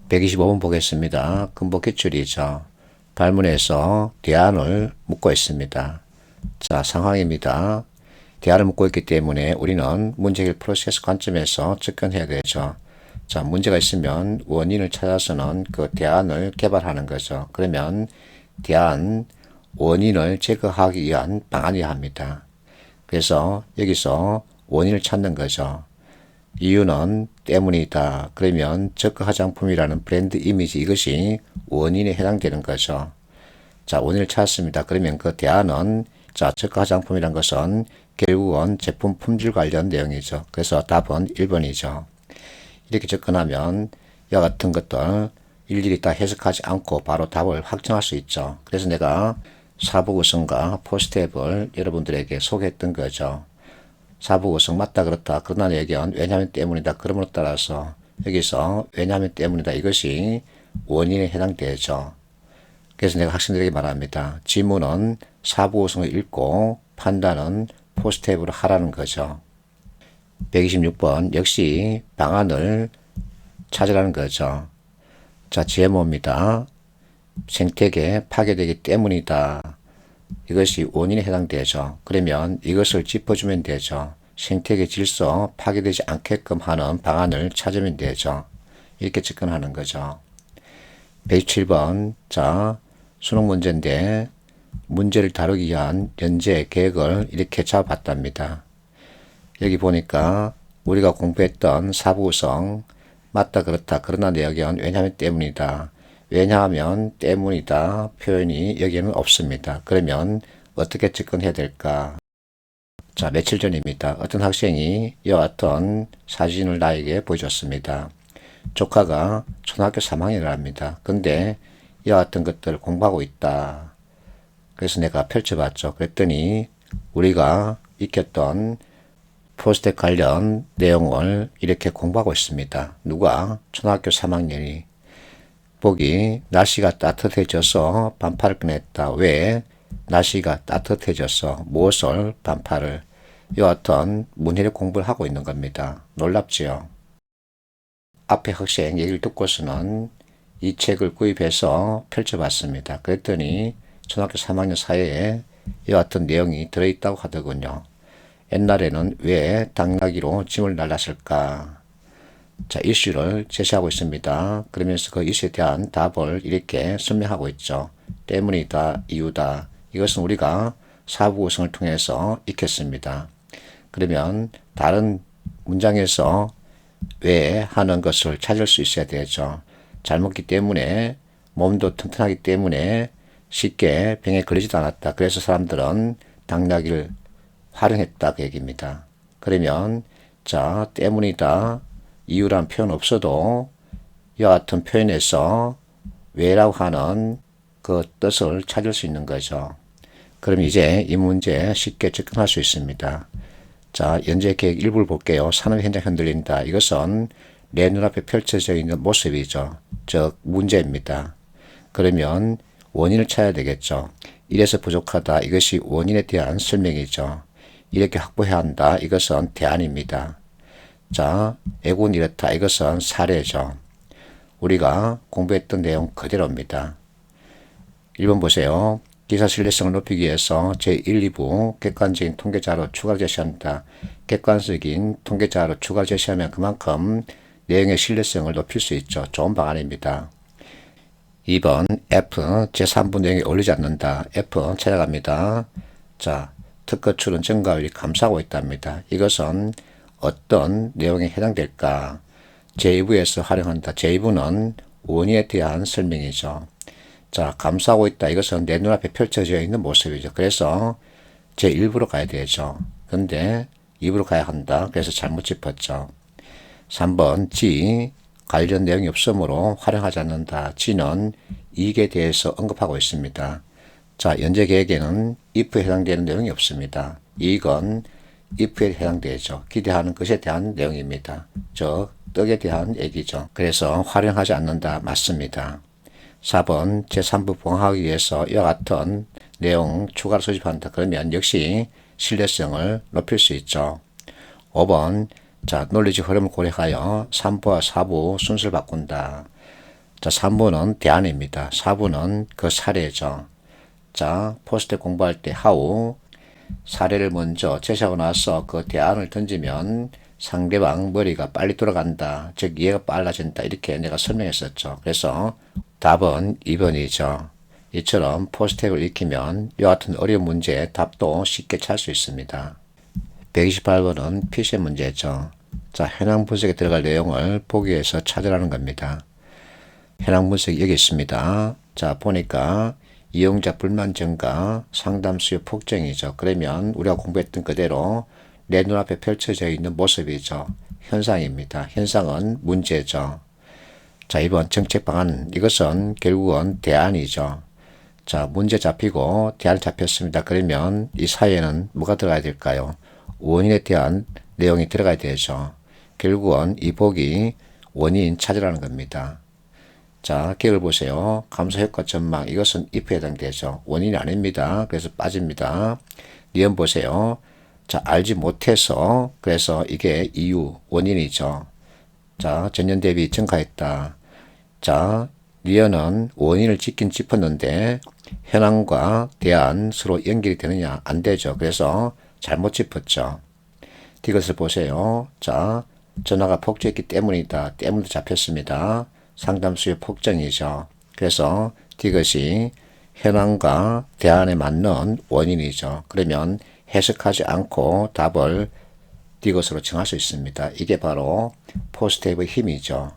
125번 보겠습니다. 근본 기출이죠. 발문에서 대안을 묻고 있습니다. 자, 상황입니다. 대안을 묻고 있기 때문에 우리는 문제 해결 프로세스 관점에서 접근해야 되죠. 자, 문제가 있으면 원인을 찾아서는 그 대안을 개발하는 거죠. 그러면 대안, 원인을 제거하기 위한 방안이어야 합니다. 그래서 여기서 원인을 찾는 거죠. 이유는 때문이다. 그러면 저가 화장품이라는 브랜드 이미지, 이것이 원인에 해당되는 거죠. 자, 원인을 찾았습니다. 그러면 그 대안은, 자, 저가 화장품이란 것은 결국은 제품 품질 관련 내용이죠. 그래서 답은 1번이죠. 이렇게 접근하면 이와 같은 것들 일일이 다 해석하지 않고 바로 답을 확정할 수 있죠. 그래서 내가 사부구성과 포스트앱을 여러분들에게 소개했던 거죠. 사부구성 맞다 그렇다 그러나 얘기는 왜냐하면 때문이다. 그러므로 따라서 여기서 왜냐하면 때문이다. 이것이 원인에 해당되죠. 그래서 내가 학생들에게 말합니다. 지문은 사부구성을 읽고 판단은 포스트앱으로 하라는 거죠. 126번 역시 방안을 찾으라는 거죠. 자, GMO입니다. 생태계 파괴되기 때문이다. 이것이 원인에 해당되죠. 그러면 이것을 짚어주면 되죠. 생태계 질서 파괴되지 않게끔 하는 방안을 찾으면 되죠. 이렇게 접근하는 거죠. 107번 자, 수능 문제인데 문제를 다루기 위한 연재 계획을 이렇게 잡아봤답니다. 여기 보니까 우리가 공부했던 사부구성 맞다 그렇다 그러나 내역은 왜냐하면 때문이다. 왜냐하면 때문이다 표현이 여기에는 없습니다. 그러면 어떻게 접근해야 될까? 자, 며칠 전입니다. 어떤 학생이 이와 같은 사진을 나에게 보여줬습니다. 조카가 초등학교 3학년을 합니다. 근데 이와 같은 것들을 공부하고 있다. 그래서 내가 펼쳐봤죠. 그랬더니 우리가 익혔던 포스트잇 관련 내용을 이렇게 공부하고 있습니다. 누가? 초등학교 3학년이. 보기 날씨가 따뜻해져서 반팔을 꺼냈다. 왜? 날씨가 따뜻해져서 무엇을 반팔을 여하튼 문해력 공부를 하고 있는 겁니다. 놀랍지요? 앞에 학생 얘기를 듣고서는 이 책을 구입해서 펼쳐봤습니다. 그랬더니 초등학교 3학년 사이에 여하튼 내용이 들어있다고 하더군요. 옛날에는 왜 당나귀로 짐을 날랐을까? 자, 이슈를 제시하고 있습니다. 그러면서 그 이슈에 대한 답을 이렇게 설명하고 있죠. 때문이다, 이유다. 이것은 우리가 사부구성을 통해서 익혔습니다. 그러면 다른 문장에서 왜 하는 것을 찾을 수 있어야 되죠. 잘 먹기 때문에 몸도 튼튼하기 때문에 쉽게 병에 걸리지도 않았다. 그래서 사람들은 당나귀를 활용했다 그 얘기입니다. 그러면 자, 때문이다. 이유란 표현 없어도 이와 같은 표현에서 왜라고 하는 그 뜻을 찾을 수 있는 거죠. 그럼 이제 이 문제 쉽게 접근할 수 있습니다. 자, 연재 계획 일부를 볼게요. 산업 현장 흔들린다. 이것은 내 눈앞에 펼쳐져 있는 모습이죠. 즉 문제입니다. 그러면 원인을 찾아야 되겠죠. 이래서 부족하다. 이것이 원인에 대한 설명이죠. 이렇게 확보해야 한다. 이것은 대안입니다. 자, 애군 이렇다. 이것은 사례죠. 우리가 공부했던 내용 그대로입니다. 1번 보세요. 기사 신뢰성을 높이기 위해서 제1, 2부 객관적인 통계자료 추가로 제시한다. 객관적인 통계자료 추가로 제시하면 그만큼 내용의 신뢰성을 높일 수 있죠. 좋은 방안입니다. 2번 F 제3부 내용이 어울리지 않는다. F 찾아갑니다. 자, 특허 출원 증가율이 감소하고 있답니다. 이것은 어떤 내용에 해당될까? 제2부에서 활용한다. 제2부는 원인에 대한 설명이죠. 자, 감소하고 있다. 이것은 내 눈앞에 펼쳐져 있는 모습이죠. 그래서 제1부로 가야 되죠. 근데 2부로 가야 한다. 그래서 잘못 짚었죠. 3번 G 관련 내용이 없으므로 활용하지 않는다. G는 이익에 대해서 언급하고 있습니다. 자, 연재 계획에는 if에 해당되는 내용이 없습니다. 이익은 if에 해당되죠. 기대하는 것에 대한 내용입니다. 즉, 떡에 대한 얘기죠. 그래서 활용하지 않는다. 맞습니다. 4번 제3부 보강하기 위해서 이와 같은 내용 추가로 수집한다. 그러면 역시 신뢰성을 높일 수 있죠. 5번 자, 논리적 흐름을 고려하여 3부와 4부 순서를 바꾼다. 자, 3번은 대안입니다. 4번은 그 사례죠. 자, 포스트 공부할 때 how 사례를 먼저 제시하고 나서 그 대안을 던지면 상대방 머리가 빨리 돌아간다. 즉 이해가 빨라진다. 이렇게 내가 설명했었죠. 그래서 답은 2번이죠. 이처럼 포스트를 익히면 이와 같은 어려운 문제의 답도 쉽게 찾을 수 있습니다. 128번은 피시 문제죠. 자, 현황 분석에 들어갈 내용을 보기 위해서 찾으라는 겁니다. 현황 분석이 여기 있습니다. 자, 보니까 이용자 불만 증가, 상담 수요 폭증이죠. 그러면 우리가 공부했던 그대로 내 눈앞에 펼쳐져 있는 모습이죠. 현상입니다. 현상은 문제죠. 자, 2번 정책 방안. 이것은 결국은 대안이죠. 자, 문제 잡히고 대안 잡혔습니다. 그러면 이 사이에는 뭐가 들어가야 될까요? 원인에 대한 내용이 들어가야 되죠. 결국은 이 복이 원인 찾으라는 겁니다. 자, 기억을 보세요. 감소 효과 전망. 이것은 if에 해당되죠. 원인이 아닙니다. 그래서 빠집니다. 니은 보세요. 자, 알지 못해서 그래서 이게 이유, 원인이죠. 자, 전년 대비 증가했다. 자, 니은은 원인을 짚긴 짚었는데 현황과 대안 서로 연결이 되느냐? 안 되죠. 그래서 잘못 짚었죠. 이것을 보세요. 자, 전화가 폭주했기 때문이다. 때문에 잡혔습니다. 상담 수요 폭증이죠. 그래서 이것이 현황과 대안에 맞는 원인이죠. 그러면 해석하지 않고 답을 이것으로 정할 수 있습니다. 이게 바로 포스트의 힘이죠.